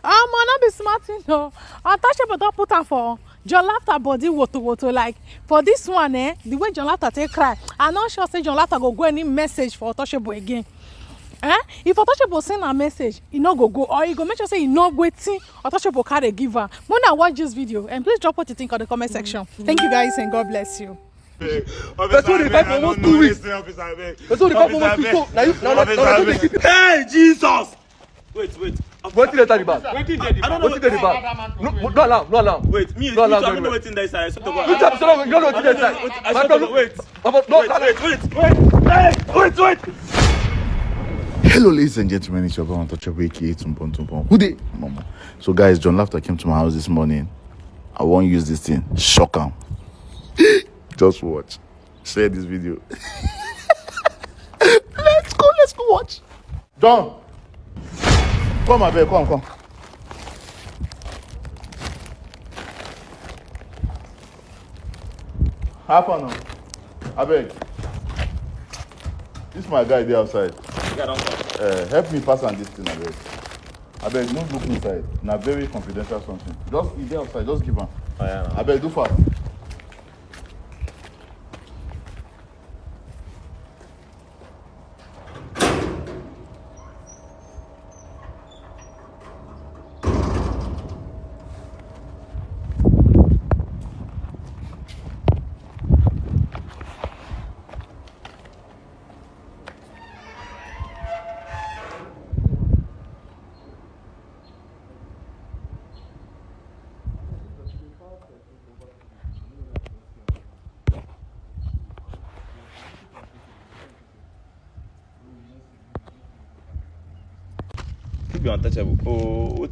not be smart, no. Untouchable don't put her for Johnlafta body woto. Like for this one, the way Johnlafta take cry, I'm not sure say Johnlafta go any message for Untouchable again. If Untouchable send a message, he no go, or he go make sure say he no waiting. Untouchable carry give her. When I watch this video, and please drop what you think on the comment section. Thank you guys and God bless you. That's what they fight for almost 2 weeks. That's what they fight for almost 2 weeks. Hey, Jesus! Wait. What did they tell you about? I don't know what did they about. No allow. Wait, me, I don't know what's in there. I swear to God. You don't know what they say. Wait. Hello, ladies and gentlemen, it's your boy Untouchable, aka Tumpon. Who dey? Mama. So, guys, Johnlafta came to my house this morning. I won't use this thing. Shock him. Just watch. Share this video. Let's go watch. John, come, my babe, come. Have fun now. I beg. This my guy there outside. Help me pass on this thing, I beg, don't look inside. Now very confidential something. Just he there outside, just give him. I beg, do fast. Be Untouchable. Oh, what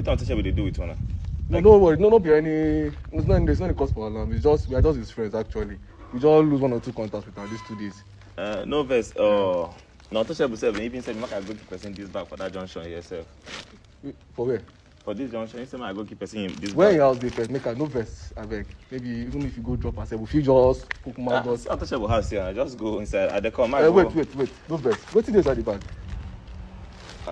Untouchable they do with one? Like, no worry, no be any. There's no any cause for alarm. We are just his friends actually. We just lose 1 or 2 contacts with him these 2 days. No verse. No Untouchable self. Even said, "Make I go keep person this back for that junction yourself." For where? For this junction, he said, "I go keep person this." Where your house dey first? Make I no verse. I beg. Maybe even if you go drop ourselves, if you just cook my boss. Untouchable house here. I just go inside. I dey come. Wait. No verse. What's inside the bag?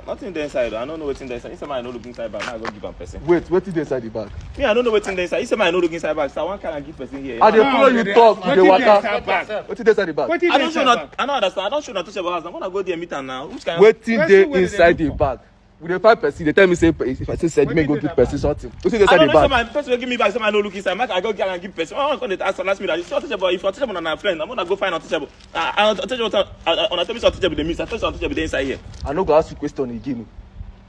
Nothing there inside. I don't know what's in there inside. He said, "I no look inside bag. Now I go give one person." Wait, what's inside the bag? Me, I don't know what's in there inside. He said, "I no look inside bag." So one can give person here. I dey follow you talk. You dey waka. What's inside the bag? I don't understand. I don't show Untouchable house. I'm gonna go there meet her now. Which kind? What's inside the bag? We dey find person. They tell me say if I say send me go give person something. What's inside the bag? My person will give me back. Say I no look inside. I go get and give person. I want to ask me that. If Untouchable on our friend, I'm gonna go find Untouchable. Untouchable. On a tell me Untouchable the miss. I tell Untouchable the inside here. I no go ask you question again.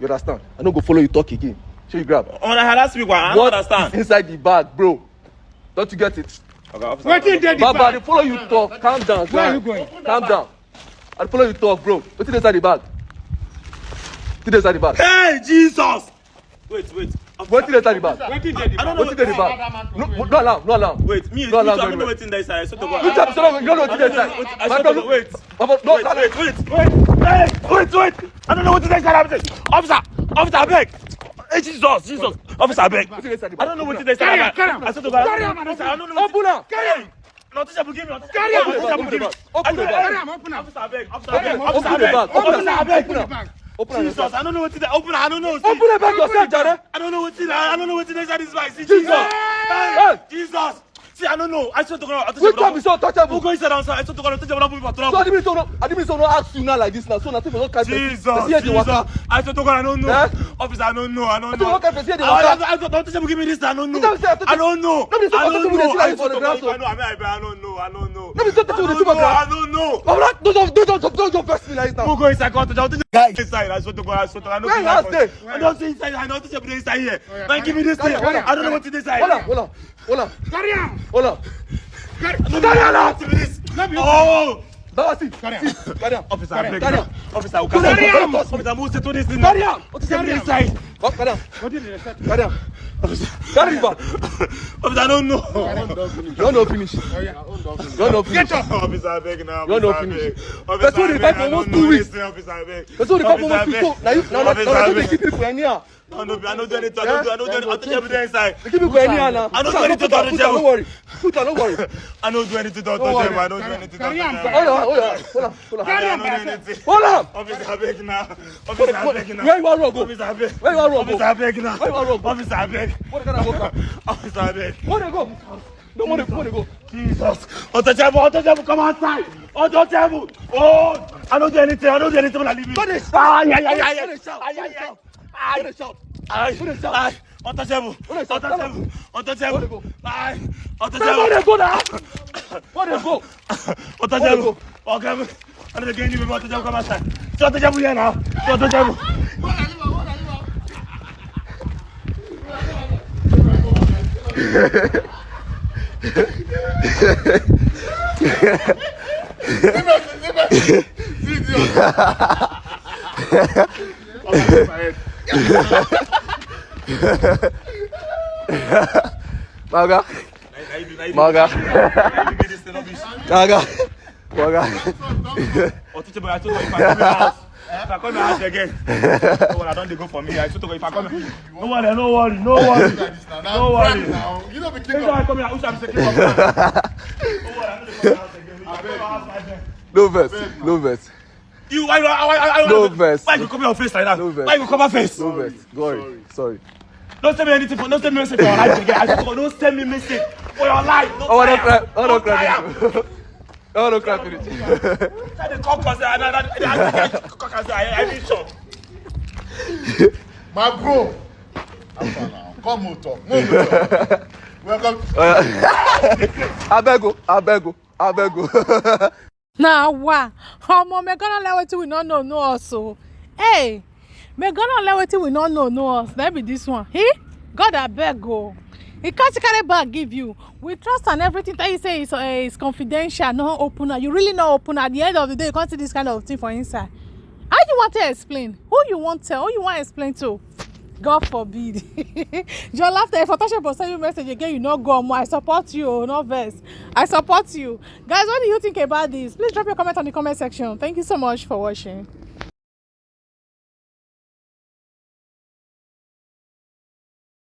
You understand? I no go follow you talk again. Show you grab. On a last week, I don't understand. Inside the bag, bro. Don't you get it? Okay, Baba, I follow you talk. Calm down. Where are you going? Calm down. I follow you talk, bro. What's inside the bag? What's inside the bag? Hey, Jesus! Wait. What's inside the bag? I don't know what's inside the bag. No allow. Wait, me, no I allow. don't know what's in there inside. I swear to God. You don't know what's inside. Wait. Baba, no. Wait. I don't know what's inside. Officer, I beg. Hey, Jesus. Officer, I beg. I don't know what's inside. I swear to God. I don't know. Open up. No, Untouchable, give me. Carry him. Open the bag. Officer, I beg. Open the bag. Jesus, I don't know what's in there. Open the bag yourself, Jare. I don't know what's in there. I don't know what's inside this bag. See, Jesus. Hey, Jesus. See, I don't know. I swear to God. Which time is so Untouchable? Who go inside outside? I swear to God. Untouchable not moving for trouble. So I didn't mean to ask you now like this now. So nothing for no kind of Jesus. I swear to God, I don't know. Officer, I don't know. I don't know. Untouchable, give me this. I don't know. I don't know. I don't know. I don't know. Don't press me like that. Who go inside? Inside. I swear to God. I know. I don't see inside. I know Untouchable inside here. Man, give me this thing. I don't know what's inside. Hold on. Carry on. Hold on. Carry on. Oh. Carry on. Officer, Carry on. Officer, Officer, move to this thing. Carry on. Carry inside. Carry on. What did you say? Carry on. Carry it back. Officer, I don't know. You don't know finish. You don't know finish. Get up. Officer, I beg now. You don't know finish. Officer, That's what they fight for almost 2 weeks. Officer, I beg. That's what they fight for almost 2 weeks. Now you keep people in here. I don't do anything. I don't do anything. Untouchable there inside. Give me any now. I don't do anything to Untouchable. Don't worry. Don't worry. I don't do anything to Untouchable. I don't do anything to Untouchable. Hold on. Hold on. Officer, I beg now. Officer, I beg now. Where you want to go? Officer, I beg. Where you want to Officer, go? I beg now. Where you want to go? Officer, I beg. What kind of go? Officer, I beg. Where they go? Don't want to go. Jesus. Untouchable, come outside. Untouchable. Oh, I don't do anything. I don't do anything when I leave you. Don't they Ah, yeah. Don't they shout? Untouchable. Untouchable. Aye. Where Untouchable. they go now? Where they go? Untouchable. Okay. I don't get any people. Untouchable, come outside. So Untouchable here now. So Untouchable. Maga. Untouchable, I told you if I come to your house. If I come to your house again, no one, I don't go for me. I told you if I come here. No worry. You know the king Every time I of... come here, I wish I'm secure. No worry, I don't go to your house again. I come to your house like that. No verse. You, why No verse. Why you cover your face like that? No verse. Why you cover face? No verse. Sorry. Don't send me anything for, don't send me message for your life again. I said, don't send me message for your life. Don't cry. Don't cry finish. The cock was there, I need shot. My bro. Come on, talk. Welcome. I beg you. Now, wow. Me gonna let wetin we not know us. So, hey, me gonna let wetin we not know us. That be this one. He? God, I beg go. He can't carry back give you. We trust and everything that you say is confidential, not open. You really not open. At the end of the day, you can't see this kind of thing for inside. How you want to explain? Who you want to tell? Who you want to explain to? God forbid. Johnlafta, if Untouchable send you message again, you not go more. I support you, no verse. I support you. Guys, what do you think about this? Please drop your comment on the comment section. Thank you so much for watching.